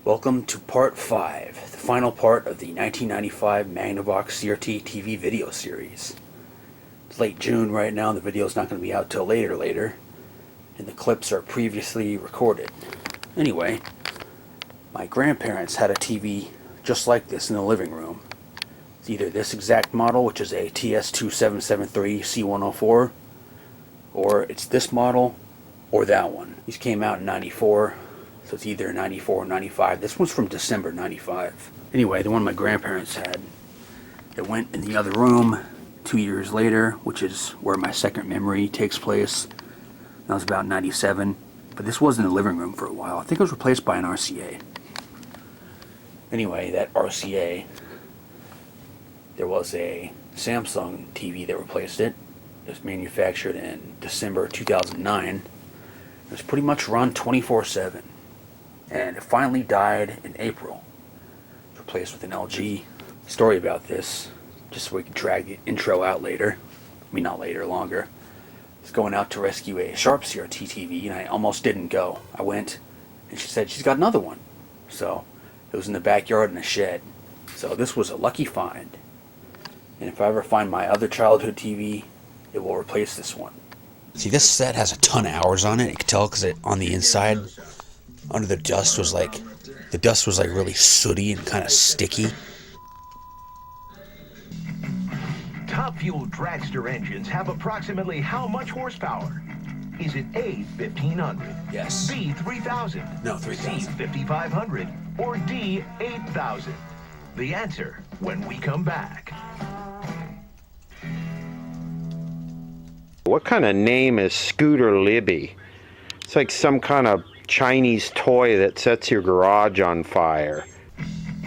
Welcome to part 5, the final part of the 1995 Magnavox CRT TV video series. It's late June right now, and the video's not going to be out till later, and the clips are previously recorded. Anyway, my grandparents had a TV just like this in the living room. It's either this exact model, which is a TS2743 C103, or it's this model, or that one. These came out in 94. So it's either 94 or 95. This one's from December 95. Anyway, the one my grandparents had, it went in the other room 2 years later, which is where my second memory takes place. That was about 97. But this was in the living room for a while. I think it was replaced by an RCA. Anyway, that RCA, there was a Samsung TV that replaced it. It was manufactured in December 2009. It was pretty much run 24/7. And it finally died in April. It was replaced with an LG. Story about this, just so we can drag the intro out later. I mean, not later, longer. I was going out to rescue a Sharp CRT TV, and I almost didn't go. I went, and she said she's got another one. So it was in the backyard in a shed. So this was a lucky find. And if I ever find my other childhood TV, it will replace this one. See, this set has a ton of hours on it. You can tell because on the inside, under the dust was like really sooty and kind of sticky. Top fuel dragster engines have approximately how much horsepower? Is it A, 1500? Yes. B, 3000? No, 3000. C, 5500? Or D, 8000? The answer when we come back. What kind of name is Scooter Libby? It's like some kind of Chinese toy that sets your garage on fire.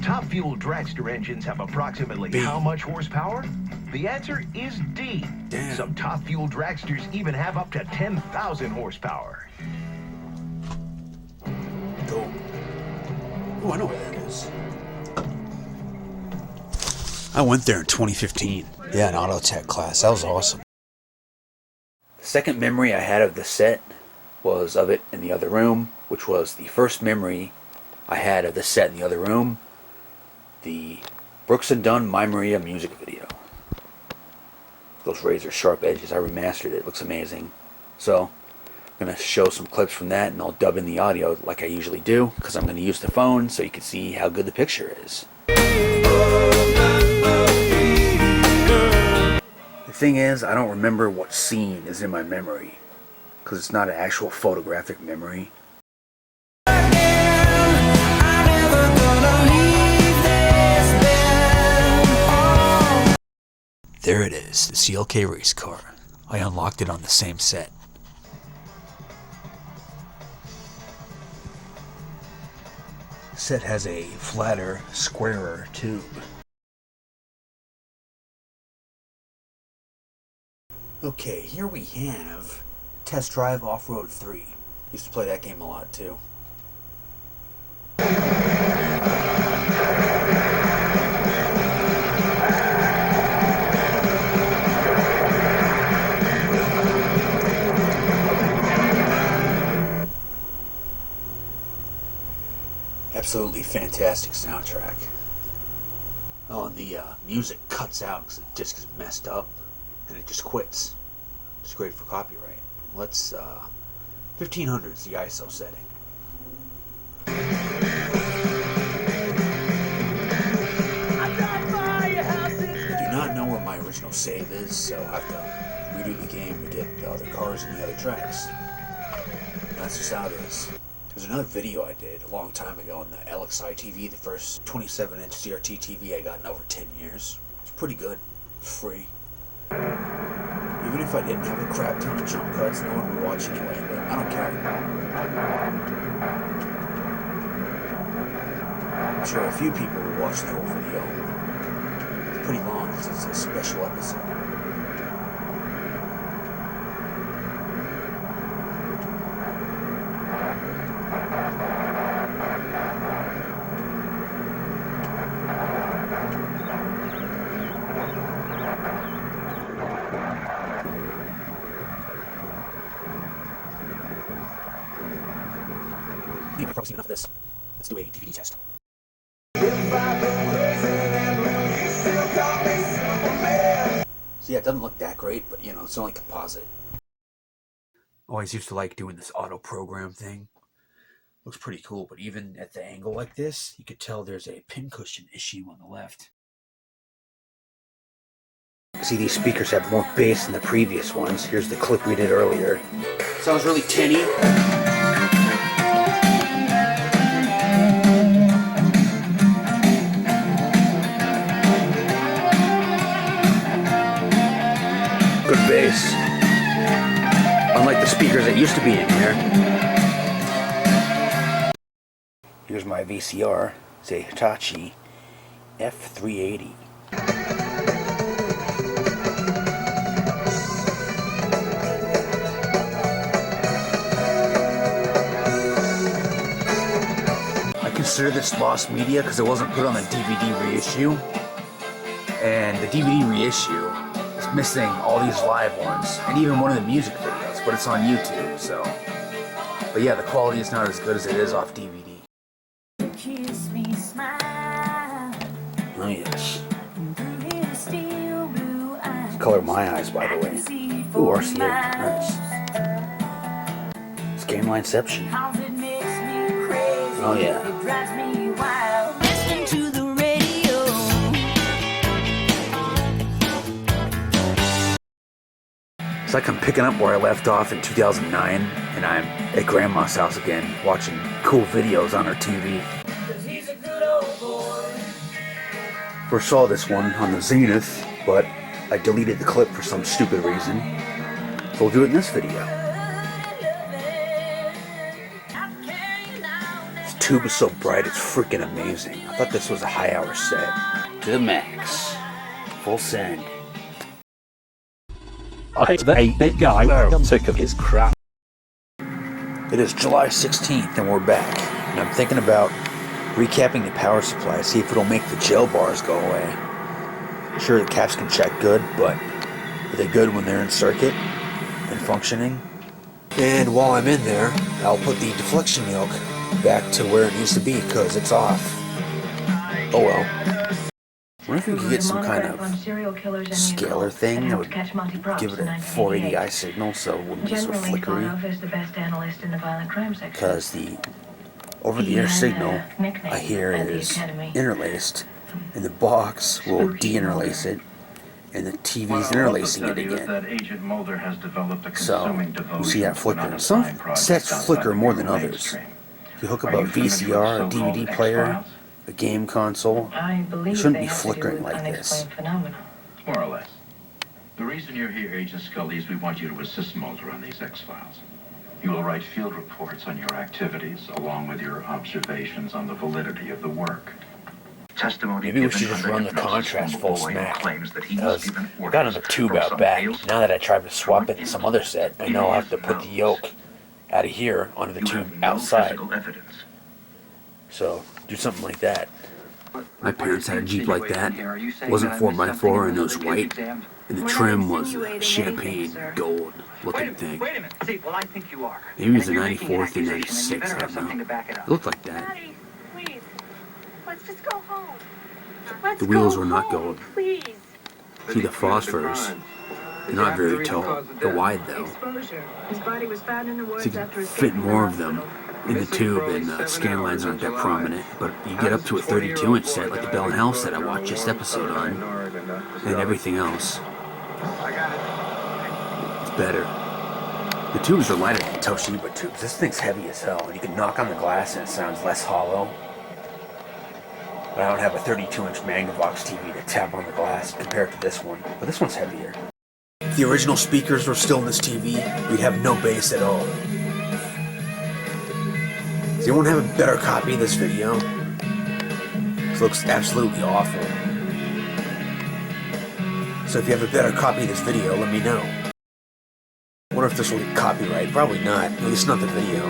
Top fuel dragster engines have approximately B. how much horsepower? The answer is D. Damn. Some top fuel dragsters even have up to 10,000 horsepower. Go. Oh, I know where that is. I went there in 2015. Yeah, an auto tech class. That was awesome. The second memory I had of the set was of it in the other room, which was the first memory I had of the set in the other room, the Brooks and Dunn My Maria music video. Those razor sharp edges, I remastered it. It looks amazing. So I'm going to show some clips from that, and I'll dub in the audio like I usually do, because I'm going to use the phone so you can see how good the picture is. The thing is, I don't remember what scene is in my memory, because it's not an actual photographic memory. There it is, the CLK race car. I unlocked it on the same set. The set has a flatter, squarer tube. Okay, here we have Test Drive Off-Road 3. Used to play that game a lot too. Absolutely fantastic soundtrack. Oh, and the music cuts out because the disc is messed up, and it just quits. It's great for copyright. Let's 1500 is the ISO setting. I do not know where my original save is, so I'll have to redo the game to get the other cars and the other tracks. That's just how it is. There's another video I did a long time ago on the LXI TV, the first 27-inch CRT TV I got in over 10 years. It's pretty good. Free. Even if I didn't have a crap ton of jump cuts, no one would watch anyway, but I don't care. I'm sure a few people will watch the whole video. It's pretty long because it's a special episode. You've probably seen enough of this. Let's do a TV DVD test. So yeah, it doesn't look that great, but you know, it's only composite. Always used to like doing this auto program thing. Looks pretty cool, but even at the angle like this, you could tell there's a pincushion issue on the left. See, these speakers have more bass than the previous ones. Here's the clip we did earlier. Sounds really tinny. Good bass. Unlike the speakers that used to be in here. Here's my VCR. It's a Hitachi F380. I consider this lost media because it wasn't put on the DVD reissue. And the DVD reissue is missing all these live ones and even one of the music videos, but it's on YouTube, so. But yeah, the quality is not as good as it is off DVD. Kiss me, smile. Oh yes. Color my eyes, by the way. Ooh, RCA. Nice. It's game lineception. Oh yeah. It's like I'm picking up where I left off in 2009, and I'm at Grandma's house again, watching cool videos on her TV. First saw this one on the Zenith, but I deleted the clip for some stupid reason. So we'll do it in this video. This tube is so bright, it's freaking amazing. I thought this was a high hour set. To the max. Full send. I hate that guy. I'm sick of his crap. It is July 16th and we're back. And I'm thinking about recapping the power supply, see if it'll make the gel bars go away. Sure, the caps can check good, but are they good when they're in circuit and functioning? And while I'm in there, I'll put the deflection yoke back to where it needs to be because it's off. Oh well. I wonder if we could get some kind of scaler thing that would give it a 480i signal so it wouldn't be so flickery. Because the over-the-air signal I hear is interlaced, and the box will de-interlace it, and the TV's interlacing it again. So, you see that flickering. Some sets flicker more than others. If you hook up a VCR, a DVD player, a game console, it shouldn't be flickering like this. More or less. The reason you're here, Agent Scully, is we want you to assist Mulder on these X-Files. You will write field reports on your activities, along with your observations on the validity of the work. Testimony. Maybe we should just run the contrast full smack, because I got another tube out back. Now that I tried to swap it in some other set, I know I'll have to put the yoke out of here onto the tube outside. So, do something like that. My parents had a Jeep like that. It wasn't 4x4 and it was white, and the trim was a champagne gold looking thing. Maybe it was a 94 through 96, I don't know. It looked like that. Daddy, please. Let's just go home. The wheels were not gold. See the phosphors. They're not very tall. They're wide though. So you can fit more of them in the tube, and scan lines aren't that prominent, but you get up to a 32-inch set like the Bell & Howell set I watched this episode on, and everything else. It's better. The tubes are lighter than Toshiba tubes. This thing's heavy as hell, and you can knock on the glass and it sounds less hollow. But I don't have a 32-inch Magnavox TV to tap on the glass compared to this one, but this one's heavier. If the original speakers were still in this TV, we'd have no bass at all. Does anyone have a better copy of this video? This looks absolutely awful. So if you have a better copy of this video, let me know. I wonder if this will get copyright. Probably not. At least not the video.